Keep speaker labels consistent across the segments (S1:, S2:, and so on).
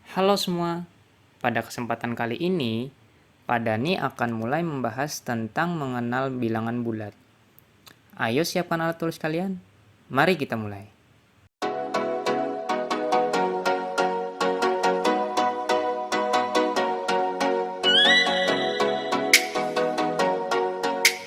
S1: Halo semua, pada kesempatan kali ini, Pak Dani akan mulai membahas tentang mengenal bilangan bulat. Ayo siapkan alat tulis kalian, mari kita mulai.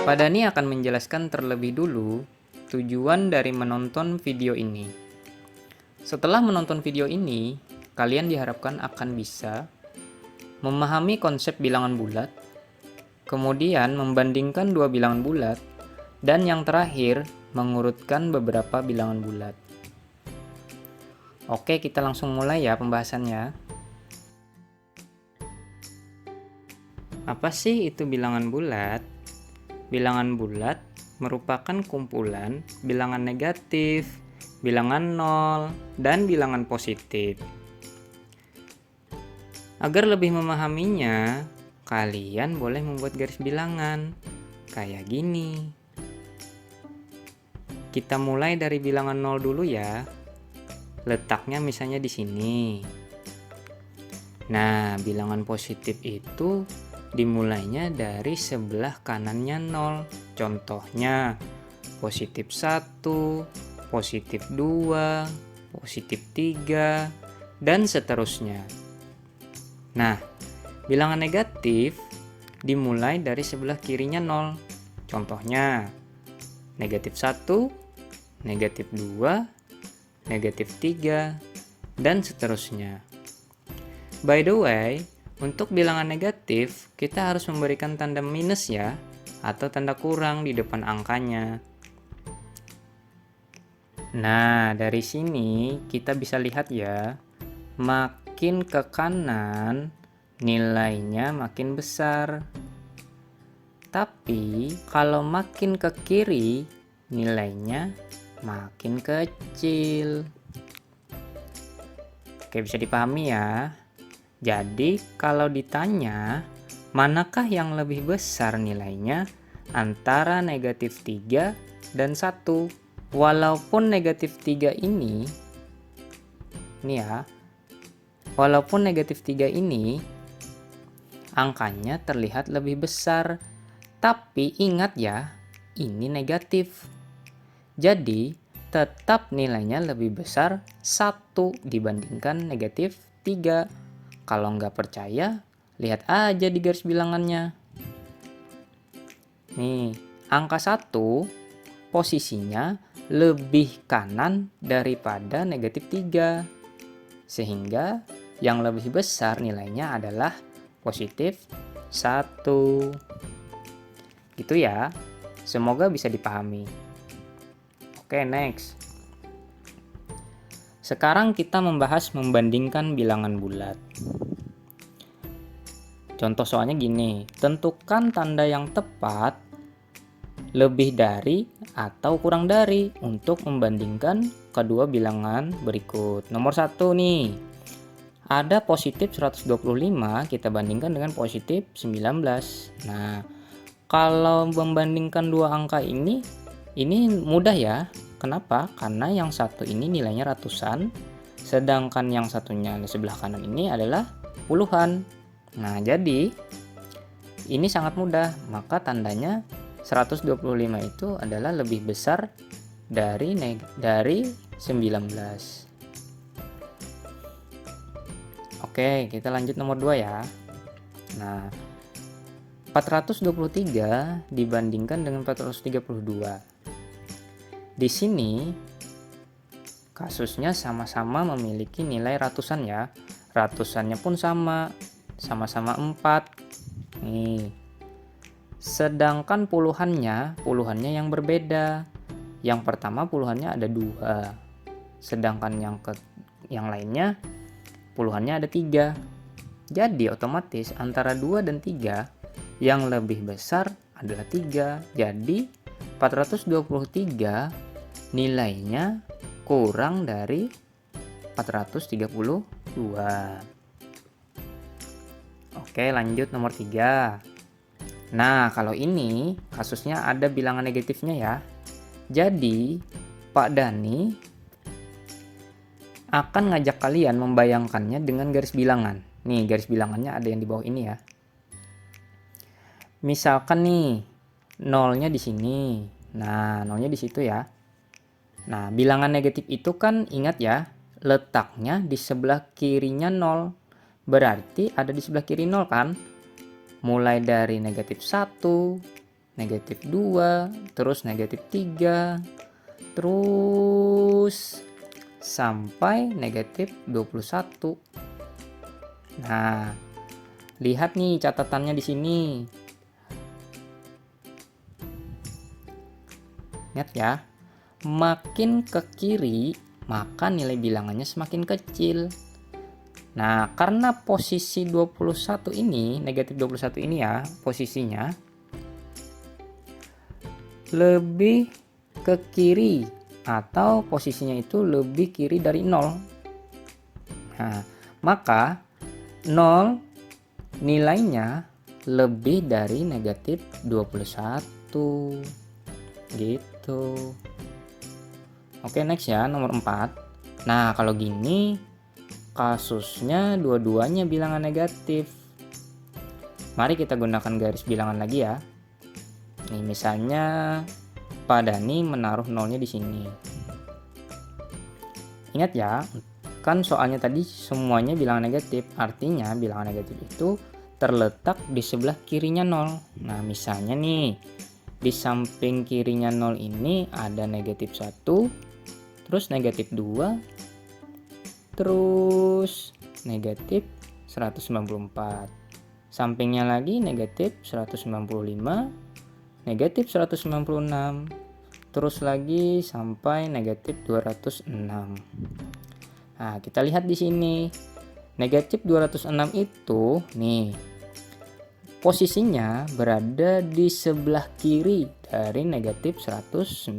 S1: Pak Dani akan menjelaskan terlebih dulu tujuan dari menonton video ini. Setelah menonton video ini, kalian diharapkan akan bisa memahami konsep bilangan bulat, kemudian membandingkan dua bilangan bulat, dan yang terakhir, mengurutkan beberapa bilangan bulat. Oke, kita langsung mulai ya pembahasannya. Apa sih itu bilangan bulat? Bilangan bulat merupakan kumpulan bilangan negatif, bilangan nol, dan bilangan positif. Agar lebih memahaminya, kalian boleh membuat garis bilangan kayak gini. Kita mulai dari bilangan 0 dulu ya. Letaknya misalnya di sini. Nah, bilangan positif itu dimulainya dari sebelah kanannya 0. Contohnya, positif 1, positif 2, positif 3, dan seterusnya. Nah, bilangan negatif dimulai dari sebelah kirinya 0. Contohnya, negatif 1, negatif 2, negatif 3, dan seterusnya. By the way, untuk bilangan negatif, kita harus memberikan tanda minus ya, atau tanda kurang di depan angkanya. Nah, dari sini kita bisa lihat ya, makin ke kanan, nilainya makin besar. Tapi, kalau makin ke kiri, nilainya makin kecil. Oke, bisa dipahami ya. Jadi, kalau ditanya, manakah yang lebih besar nilainya antara negatif 3 dan 1? Walaupun negatif 3 ini ya, walaupun negatif 3 ini, angkanya terlihat lebih besar. Tapi ingat ya, ini negatif. Jadi, tetap nilainya lebih besar 1 dibandingkan negatif 3. Kalau nggak percaya, lihat aja di garis bilangannya. Nih, angka 1 posisinya lebih kanan daripada negatif 3. Sehingga yang lebih besar nilainya adalah positif 1. Gitu ya. Semoga bisa dipahami. Oke, next. Sekarang kita membahas membandingkan bilangan bulat. Contoh soalnya gini, tentukan tanda yang tepat lebih dari atau kurang dari untuk membandingkan kedua bilangan berikut. Nomor 1 nih, ada positif 125 kita bandingkan dengan positif 19. Nah, kalau membandingkan dua angka ini mudah ya. Kenapa? Karena yang satu ini nilainya ratusan, sedangkan yang satunya di sebelah kanan ini adalah puluhan. Nah, jadi ini sangat mudah, maka tandanya 125 itu adalah lebih besar dari 19. Oke, kita lanjut nomor 2 ya. Nah, 423 dibandingkan dengan 432. Di sini kasusnya sama-sama memiliki nilai ratusan ya. Ratusannya pun sama-sama 4. Nih. Sedangkan puluhannya yang berbeda. Yang pertama puluhannya ada 2. Sedangkan yang lainnya puluhannya ada 3. Jadi otomatis antara 2 dan 3 yang lebih besar adalah 3. Jadi 423 nilainya kurang dari 432. Oke, lanjut nomor 3. Nah, kalau ini kasusnya ada bilangan negatifnya ya. Jadi, Pak Dani akan ngajak kalian membayangkannya dengan garis bilangan. Nih, garis bilangannya ada yang di bawah ini ya. Misalkan nih, nolnya di sini. Nah, nolnya di situ ya. Nah, bilangan negatif itu kan ingat ya, letaknya di sebelah kirinya 0. Berarti ada di sebelah kiri 0 kan? Mulai dari negatif 1, negatif 2, terus negatif 3, terus sampai negatif 21. Nah, lihat nih catatannya di sini. Ingat ya, makin ke kiri, maka nilai bilangannya semakin kecil. Nah, karena posisi 21 ini, negatif 21 ini ya, posisinya lebih ke kiri atau posisinya itu lebih kiri dari 0. Nah, maka 0 nilainya lebih dari negatif 21. Gitu. Oke, next ya, nomor 4. Nah, kalau gini kasusnya dua-duanya bilangan negatif. Mari kita gunakan garis bilangan lagi ya. Nih, misalnya Pak Dani menaruh nolnya di sini. Ingat ya, kan soalnya tadi semuanya bilangan negatif. Artinya bilangan negatif itu terletak di sebelah kirinya 0. Nah, misalnya nih, di samping kirinya 0 ini ada negatif 1, terus negatif 2, terus negatif 194. Sampingnya lagi negatif 195, negatif 196, terus lagi sampai negatif 206. Nah, kita lihat di sini. Negatif 206 itu nih posisinya berada di sebelah kiri dari negatif 194.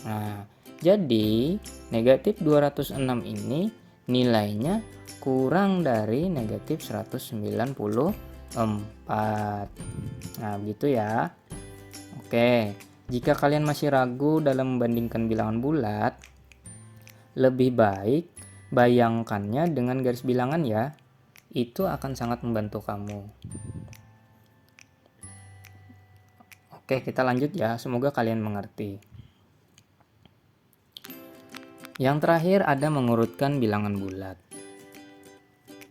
S1: Nah, jadi negatif 206 ini nilainya kurang dari negatif 194. Nah, begitu ya. Oke, jika kalian masih ragu dalam membandingkan bilangan bulat, lebih baik bayangkannya dengan garis bilangan ya. Itu akan sangat membantu kamu. Oke, kita lanjut ya. Semoga kalian mengerti. Yang terakhir ada mengurutkan bilangan bulat.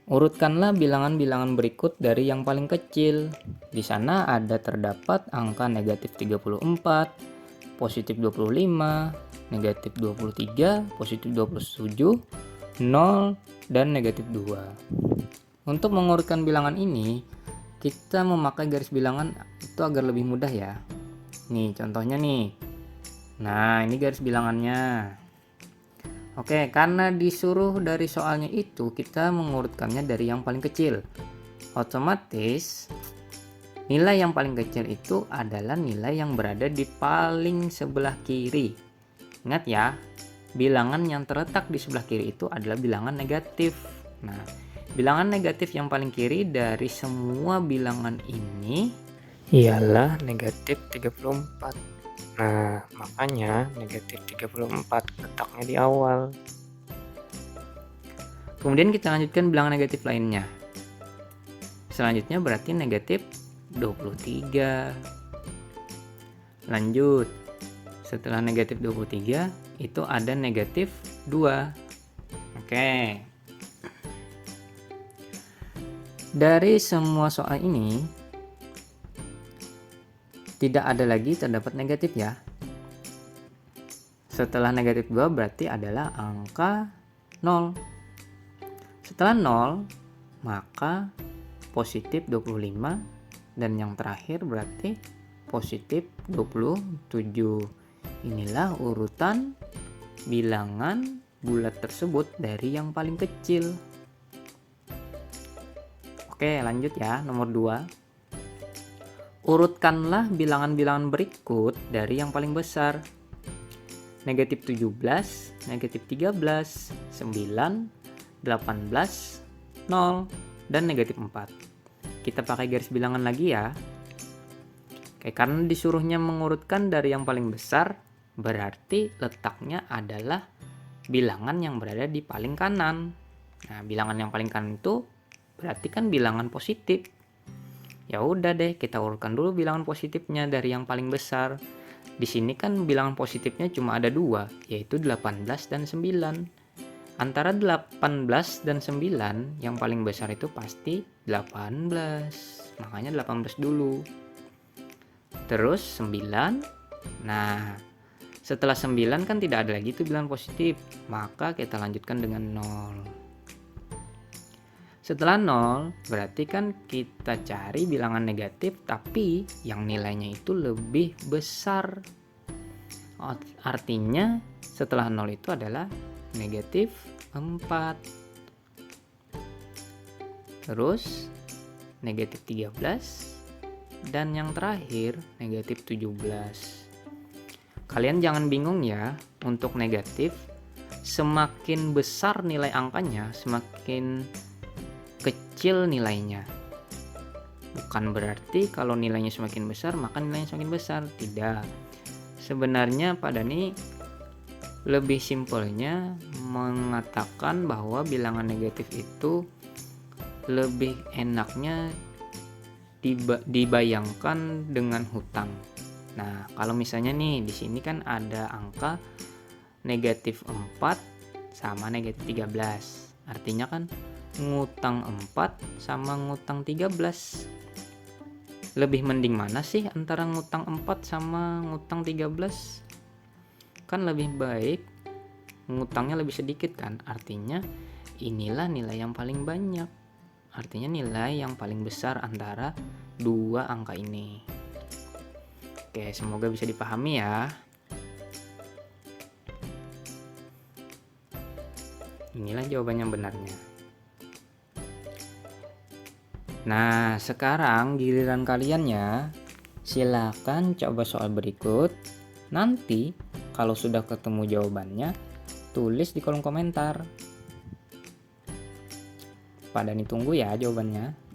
S1: Urutkanlah bilangan-bilangan berikut dari yang paling kecil. Di sana ada terdapat angka negatif 34, positif 25, negatif 23, positif 27, 0, dan negatif 2. Untuk mengurutkan bilangan ini, kita memakai garis bilangan itu agar lebih mudah ya. Nih contohnya nih. Nah, ini garis bilangannya. Oke, karena disuruh dari soalnya itu, kita mengurutkannya dari yang paling kecil. Otomatis, nilai yang paling kecil itu adalah nilai yang berada di paling sebelah kiri. Ingat ya, bilangan yang terletak di sebelah kiri itu adalah bilangan negatif. Nah, bilangan negatif yang paling kiri dari semua bilangan ini ialah negatif 34. Nah, makanya negatif 34 letaknya di awal. Kemudian kita lanjutkan bilangan negatif lainnya. Selanjutnya berarti negatif 23. Lanjut. Setelah negatif 23 itu ada negatif 2. Oke. Dari semua soal ini tidak ada lagi terdapat negatif ya. Setelah negatif 2 berarti adalah angka 0. Setelah 0 maka positif 25 dan yang terakhir berarti positif 27. Inilah urutan bilangan bulat tersebut dari yang paling kecil. Oke, lanjut ya, nomor 2. Urutkanlah bilangan-bilangan berikut dari yang paling besar. Negatif 17, negatif 13, 9, 18, 0, dan negatif 4. Kita pakai garis bilangan lagi ya. Oke, karena disuruhnya mengurutkan dari yang paling besar, berarti letaknya adalah bilangan yang berada di paling kanan. Nah, bilangan yang paling kanan itu berarti kan bilangan positif. Ya udah deh, kita urutkan dulu bilangan positifnya dari yang paling besar. Di sini kan bilangan positifnya cuma ada 2, yaitu 18 dan 9. Antara 18 dan 9, yang paling besar itu pasti 18. Makanya 18 dulu. Terus 9. Nah, setelah 9 kan tidak ada lagi itu bilangan positif. Maka kita lanjutkan dengan 0. Setelah 0, berarti kan kita cari bilangan negatif tapi yang nilainya itu lebih besar. Artinya setelah 0 itu adalah negatif 4. Terus negatif 13. Dan yang terakhir negatif 17. Kalian jangan bingung ya, untuk negatif semakin besar nilai angkanya, semakin kecil nilainya. Bukan berarti kalau nilainya semakin besar maka nilainya semakin besar, tidak. Sebenarnya Pak Dani lebih simpelnya mengatakan bahwa bilangan negatif itu lebih enaknya dibayangkan dengan hutang. Nah, kalau misalnya nih di sini kan ada angka negatif 4 sama negatif 13. Artinya kan ngutang 4 sama ngutang 13. Lebih mending mana sih antara ngutang 4 sama ngutang 13? Kan lebih baik ngutangnya lebih sedikit kan. Artinya inilah nilai yang paling banyak. Artinya nilai yang paling besar antara dua angka ini. Oke, semoga bisa dipahami ya. Inilah jawaban yang benarnya. Nah, sekarang giliran kalian ya. Silakan coba soal berikut. Nanti kalau sudah ketemu jawabannya, tulis di kolom komentar. Pak Dani tunggu ya jawabannya.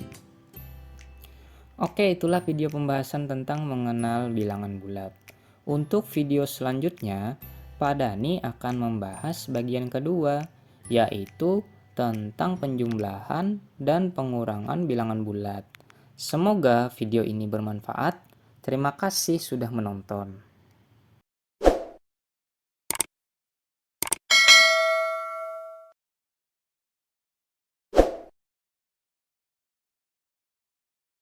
S1: Oke, itulah video pembahasan tentang mengenal bilangan bulat. Untuk video selanjutnya, Pak Dani akan membahas bagian kedua, yaitu tentang penjumlahan dan pengurangan bilangan bulat. Semoga video ini bermanfaat. Terima kasih sudah menonton.